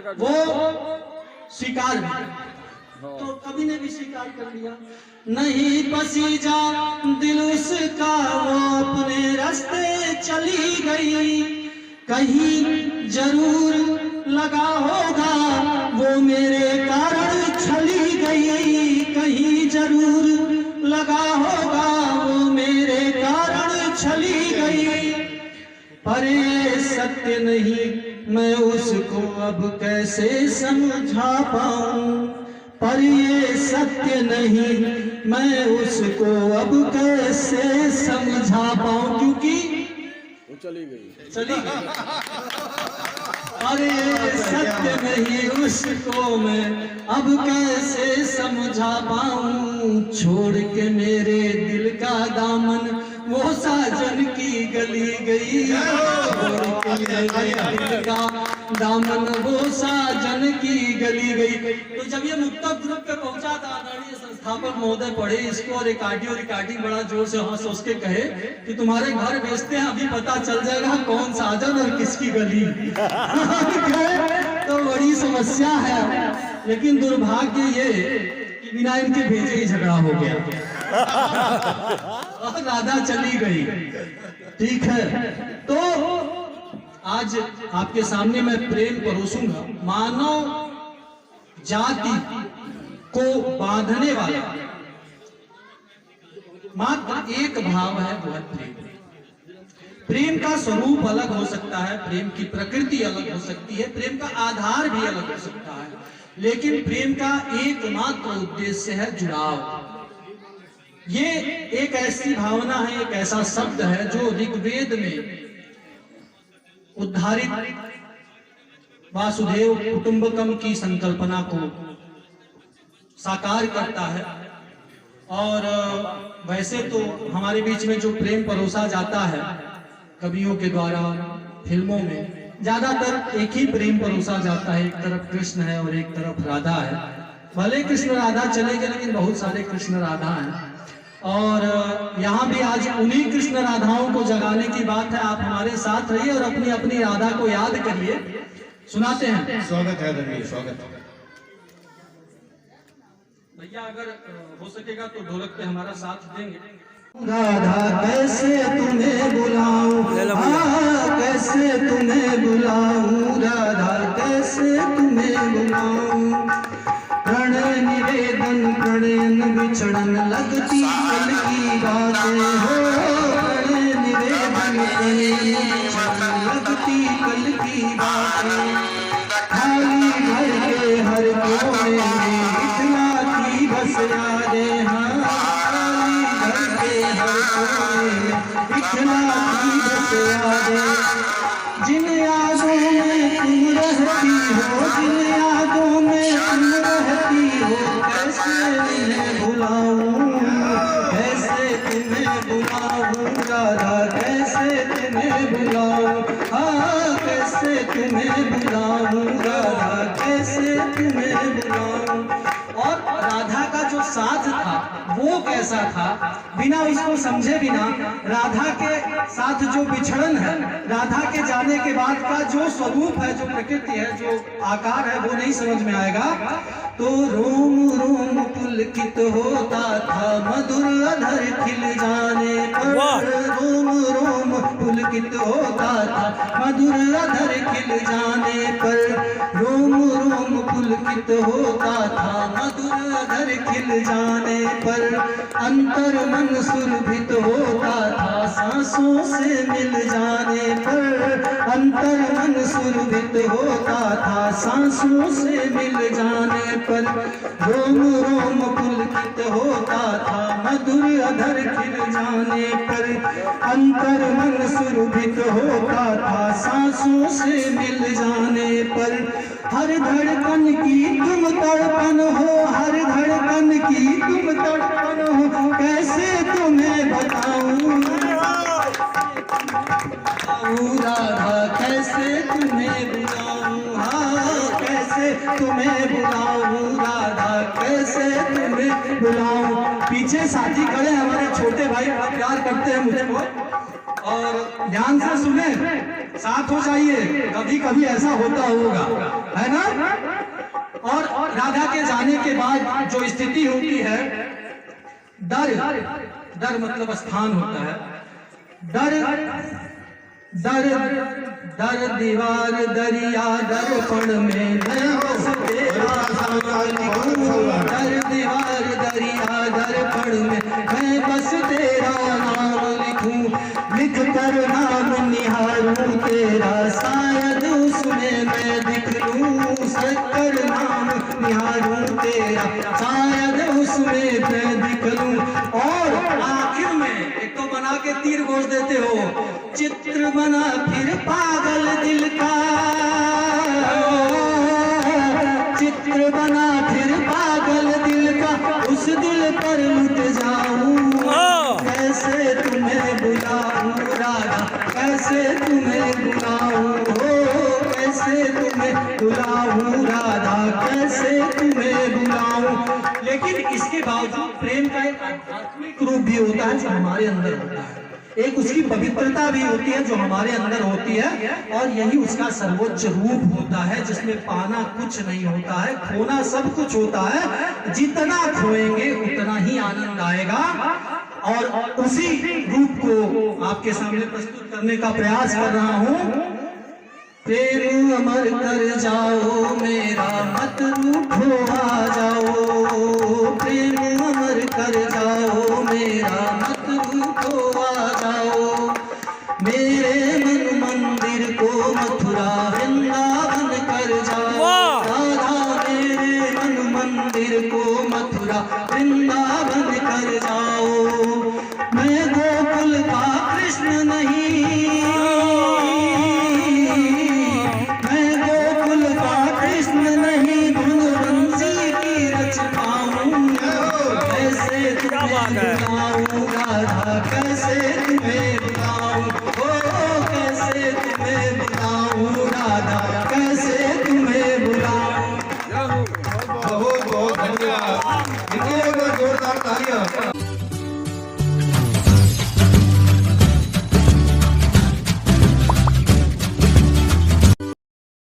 वो स्वीकार तो कभी ने भी स्वीकार कर लिया। नहीं पसीजा दिल उसका, वो अपने रास्ते चली गई। कहीं जरूर लगा होगा वो मेरे कारण चली गई। कहीं जरूर लगा होगा वो मेरे कारण चली गई। पर ये सत्य नहीं, मैं उसको अब कैसे समझा पाऊं। पर ये सत्य नहीं, मैं उसको अब कैसे समझा पाऊं, क्योंकि वो चली गई। अरे सत्य नहीं, उसको मैं अब कैसे समझा पाऊं। छोड़ के मेरे दिल का दामन वो साजन की गली गई। छोड़ के मेरे दिल का दामन वो साजन की गली गई। तो जब ये मुक्तक ग्रुप पे पहुंचा था, आदरणीय संस्थापक महोदय पढ़े इसको और रिकॉर्डिंग बड़ा जोर से हंस हंस के कहे कि तुम्हारे घर बेचते हैं, अभी पता चल जाएगा कौन साजन और किसकी गली। तो बड़ी समस्या है, लेकिन दुर्भाग्य ये कि बिना इनके भेजे ही झगड़ा हो गया और राधा चली गई। ठीक है, तो आज आपके सामने मैं प्रेम परोसूंगा। मानव जाति को बांधने वाला मात्र एक भाव है, वो है प्रेम। प्रेम का स्वरूप अलग हो सकता है, प्रेम की प्रकृति अलग हो सकती है, प्रेम का आधार भी अलग हो सकता है, लेकिन प्रेम का एकमात्र उद्देश्य है जुड़ाव। ये एक ऐसी भावना है, एक ऐसा शब्द है जो ऋग्वेद में उद्धारित वासुदेव कुटुंबकम की संकल्पना को साकार करता है। और वैसे तो हमारे बीच में जो प्रेम परोसा जाता है कवियों के द्वारा, फिल्मों में ज्यादातर एक ही प्रेम परोसा जाता है। एक तरफ कृष्ण है और एक तरफ राधा है। भले कृष्ण राधा चले गए, लेकिन बहुत सारे कृष्ण राधा हैं। और यहाँ भी आज उन्हीं कृष्ण राधाओं को जगाने की बात है। आप हमारे साथ रहिए और अपनी अपनी राधा को याद करिए। सुनाते हैं। स्वागत है धन्य, स्वागत है भैया, अगर हो सकेगा तो ढोलक पे हमारा साथ देंगे। राधा कैसे तुम्हें बुलाऊं, कैसे तुम्हें बुलाऊं, राधा कैसे तुम्हें बुलाऊं। प्रणय निवेदन प्रणयन विचरण लगती कल की बातें हो। प्रणय निवेदन प्रणयन विचरण लगती कल की बातें। खाली घर के हर कोने में इतना की बस यादें। हाँ, खाली घर के हर कोने में इतना की बस यादें। जिन यादों में तुम रहती हो, जिन यादों में तुम रहती हो, कैसे तुम्हें बुलाऊं, कैसे तुम्हें बुलाऊं, राधा कैसे तुम्हें बुलाऊं। हाँ, कैसे तुम्हें बुलाऊं, राधा कैसे तुम्हें बुलाऊं। और राधा का जो साथ था वो कैसा था, बिना उसको समझे बिना राधा के साथ जो बिछड़न है, राधा के जाने के बाद का जो स्वरूप है, जो प्रकृति है, जो आकार है, वो नहीं समझ में आएगा। तो रोम रोम पुलकित होता था मधुर अधर खिल जाने पर। रोम रोम पुलकित होता था मधुर अधर खिल जाने पर। रोम रोम पुलकित होता था मधुर अधर खिल जाने पर। अंतर मन सुरभित होता था सांसों से मिल जाने पर। अंतर मन सुरभित होता था सांसों से मिल जाने पर। रोम रोम पुलकित होता था मधुर अधर खिल जाने पर। अंतर मन सुरभित होता था सांसों से मिल जाने पर। हर धड़कन की तुम तड़पन हो, हर धड़कन की तुम तड़पन हो, कैसे तुम्हें बताऊं राधा कैसे तुम्हें बुलाऊं। हाँ, कैसे तुम्हें बुलाऊं, राधा कैसे तुम्हें बुलाऊं। पीछे साथी खड़े हमारे छोटे भाई, बड़ा प्यार करते हैं मुझको और ध्यान से सुने, साथ हो जाइए, कभी कभी ऐसा होता होगा, है ना। और राधा के जाने के बाद जो स्थिति होती है, डर, डर मतलब स्थान होता है, डर दर दर दीवार दरिया दर्पण में मैं बस तेरा नाम लिखूं, दर दीवार दरिया दर्पण में मैं बस तेरा नाम लिखूं, लिख कर नाम निहारूं तेरा शायद उसमें मैं दिख लूं, कर नाम निहारूं तेरा शायद उसमें मैं दिख लूं। और आखिर में एक तो बना के तीर गोड़ देते हो, चित्र बना फिर पागल दिल का, चित्र बना फिर पागल दिल का, उस दिल पर लुट जाऊं, कैसे तुम्हें बुलाऊं राधा, कैसे तुम्हें बुलाऊं, कैसे तुम्हें बुलाऊं राधा, कैसे तुम्हें बुलाऊं। लेकिन इसके बावजूद प्रेम का एक आध्यात्मिक रूप भी होता है जो हमारे अंदर होता है, एक उसकी पवित्रता भी होती है जो हमारे अंदर होती है, और यही उसका सर्वोच्च रूप होता है जिसमें पाना कुछ नहीं होता है, खोना सब कुछ होता है, जितना खोएंगे उतना ही आनंद आएगा। और उसी रूप को आपके सामने प्रस्तुत करने का प्रयास कर रहा हूं। प्रेम अमर कर जाओ मेरा मत